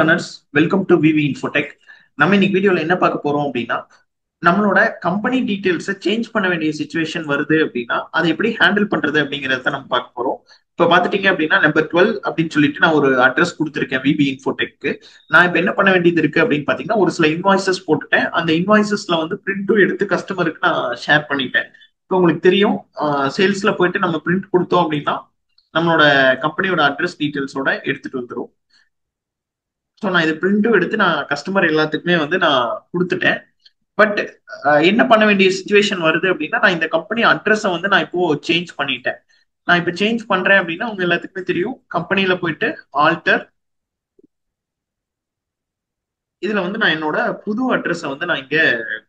Learners, welcome to VV Infotech. நம்ம இன்னைக்கு வீடியோல என்ன பார்க்க போறோம் அப்படின்னா, நம்மளோட கம்பெனி டீடைல்ஸை சேஞ்ச் பண்ண வேண்டிய சுச்சுவேஷன் வருது அப்படின்னா அதை எப்படி ஹேண்டில் பண்றது அப்படிங்கறத நம்ம பார்க்க போறோம். இப்ப பாத்துட்டீங்க அப்படின்னா நம்பர் 12 அப்படின்னு சொல்லிட்டு நான் ஒரு அட்ரஸ் கொடுத்துருக்கேன் விவி இன்ஃபோடெக்கு. நான் இப்ப என்ன பண்ண வேண்டியது இருக்கு அப்படின்னு பாத்தீங்கன்னா, ஒரு சில இன்வாய்சஸ் போட்டுட்டேன். அந்த இன்வாய்சஸ்ல வந்து பிரிண்டும் எடுத்து கஸ்டமருக்கு நான் ஷேர் பண்ணிட்டேன். இப்போ உங்களுக்கு தெரியும், சேல்ஸ்ல போயிட்டு நம்ம பிரிண்ட் கொடுத்தோம் அப்படின்னா நம்மளோட கம்பெனியோட அட்ரஸ் டீடைல்ஸோட எடுத்துட்டு வந்துடும். ஸோ நான் இது பிரிண்டும் எடுத்து நான் கஸ்டமர் எல்லாத்துக்குமே வந்து நான் கொடுத்துட்டேன். பட் என்ன பண்ண வேண்டிய சுச்சுவேஷன் வருது அப்படின்னா, நான் இந்த கம்பெனி அட்ரஸை வந்து நான் இப்போ சேஞ்ச் பண்ணிட்டேன். நான் இப்போ சேஞ்ச் பண்றேன் அப்படின்னா உங்க எல்லாத்துக்குமே தெரியும், கம்பெனியில போயிட்டு ஆல்டர், இதுல வந்து நான் என்னோட புது அட்ரஸை வந்து நான் இங்க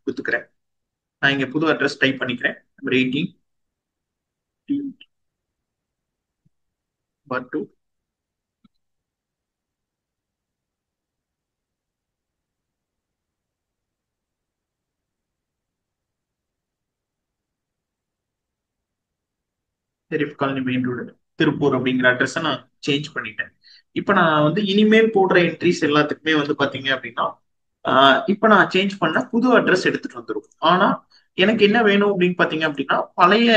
கொடுத்துக்கிறேன். நான் இங்க புது அட்ரஸ் டைப் பண்ணிக்கிறேன். நம்பர் 18 பார் 2. Sharif colony main road, Tiruppur அப்படிங்கிற அட்ரஸை நான் சேஞ்ச் பண்ணிட்டேன். இப்போ நான் வந்து இனிமேல் போடுற என்ட்ரிஸ் எல்லாத்துக்குமே வந்து பாத்தீங்க அப்படின்னா, இப்போ நான் சேஞ்ச் பண்ண புது அட்ரஸ் எடுத்துட்டு வந்துடும். ஆனா எனக்கு என்ன வேணும் அப்படின்னு பாத்தீங்க அப்படின்னா, பழைய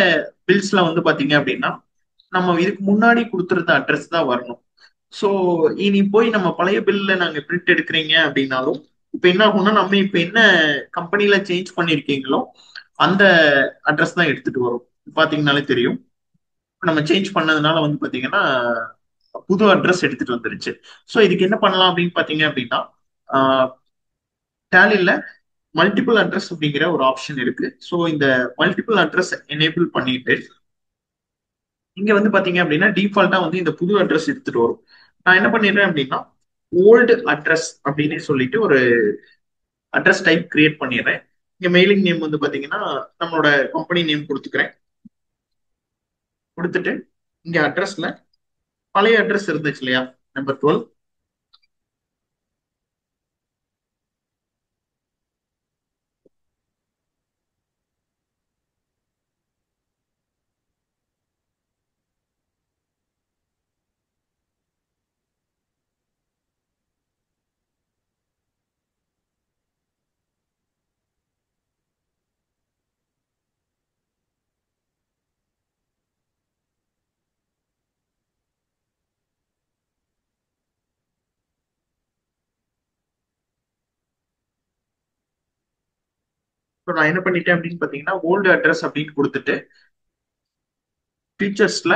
பில்ஸ்ல வந்து பாத்தீங்க அப்படின்னா நம்ம இதுக்கு முன்னாடி கொடுத்துருந்த அட்ரஸ் தான் வரணும். ஸோ இனி போய் நம்ம பழைய பில்ல நாங்க பிரிண்ட் எடுக்கிறீங்க அப்படின்னாலும் இப்போ என்ன ஆகும்னா, நம்ம இப்போ என்ன கம்பெனில சேஞ்ச் பண்ணிருக்கீங்களோ அந்த அட்ரஸ் தான் எடுத்துட்டு வரும். பாத்தீங்கன்னாலே தெரியும், நம்ம சேஞ்ச் பண்ணதுனால வந்து பாத்தீங்கன்னா புது அட்ரஸ் எடுத்துட்டு வந்துருச்சு. ஸோ இதுக்கு என்ன பண்ணலாம் அப்படின்னு பாத்தீங்க அப்படின்னா, டேலில மல்டிபிள் அட்ரஸ் அப்படிங்கிற ஒரு ஆப்ஷன் இருக்கு. ஸோ இந்த மல்டிபிள் அட்ரஸ் எனேபிள் பண்ணிட்டு இங்க வந்து பாத்தீங்க அப்படின்னா டிஃபால்ட்டா வந்து இந்த புது அட்ரஸ் எடுத்துட்டு வரும். நான் என்ன பண்ணிடுறேன் அப்படின்னா, ஓல்டு அட்ரஸ் அப்படின்னு சொல்லிட்டு ஒரு அட்ரஸ் டைப் கிரியேட் பண்ணிடுறேன். இங்க மெயிலிங் நேம் வந்து பாத்தீங்கன்னா நம்மளோட கம்பெனி நேம் கொடுத்துக்கிறேன். கொடுத்துட்டு இங்க அட்ரஸ்ல பழைய அட்ரஸ் இருந்துச்சு இல்லையா, நம்பர் 12, நான் என்ன பண்ணிட்டேன் அப்படின்னு பாத்தீங்கன்னா ஓல்டு அட்ரஸ் அப்படின்னு கொடுத்துட்டு ஃபீச்சர்ஸ்ல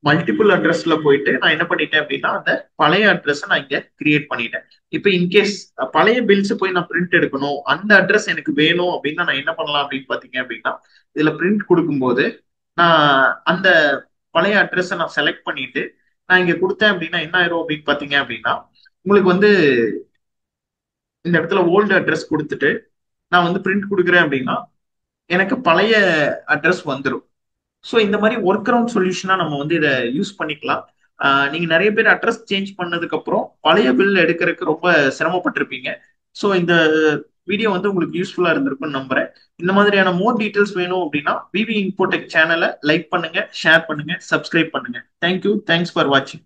மல்டிபிள் அட்ரஸ்ல போயிட்டு நான் என்ன பண்ணிட்டேன் அப்படின்னா அந்த பழைய அட்ரஸ் நான் இங்க கிரியேட் பண்ணிட்டேன். இப்போ இன்கேஸ் பழைய பில்ஸ் போய் நான் பிரிண்ட் எடுக்கணும், அந்த அட்ரஸ் எனக்கு வேணும் அப்படின்னா நான் என்ன பண்ணலாம் அப்படின்னு பாத்தீங்க அப்படின்னா, இதுல பிரிண்ட் கொடுக்கும்போது நான் அந்த பழைய அட்ரஸை நான் செலக்ட் பண்ணிட்டு நான் இங்க கொடுத்தேன் அப்படின்னா என்ன ஆயிரும் அப்படின்னு பாத்தீங்க அப்படின்னா, உங்களுக்கு வந்து இந்த இடத்துல ஓல்டு அட்ரஸ் கொடுத்துட்டு நான் வந்து பிரிண்ட் கொடுக்குறேன் அப்படின்னா எனக்கு பழைய அட்ரஸ் வந்துடும். ஸோ இந்த மாதிரி ஒர்க் அரவுண்ட் சொல்யூஷனா நம்ம வந்து இதை யூஸ் பண்ணிக்கலாம். நீங்க நிறைய பேர் அட்ரஸ் சேஞ்ச் பண்ணதுக்கு அப்புறம் பழைய பில் எடுக்கிறதுக்கு ரொம்ப சிரமப்பட்டிருப்பீங்க. ஸோ இந்த வீடியோ வந்து உங்களுக்கு யூஸ்ஃபுல்லா இருந்திருக்கும்னு நம்புறேன். இந்த மாதிரியான மோர் டீடைல்ஸ் வேணும் அப்படின்னா விவி இன்ஃபோடெக் சேனலை லைக் பண்ணுங்க, ஷேர் பண்ணுங்க, சப்ஸ்கிரைப் பண்ணுங்க. தேங்க்யூ, தேங்க்ஸ் ஃபார் வாட்சிங்.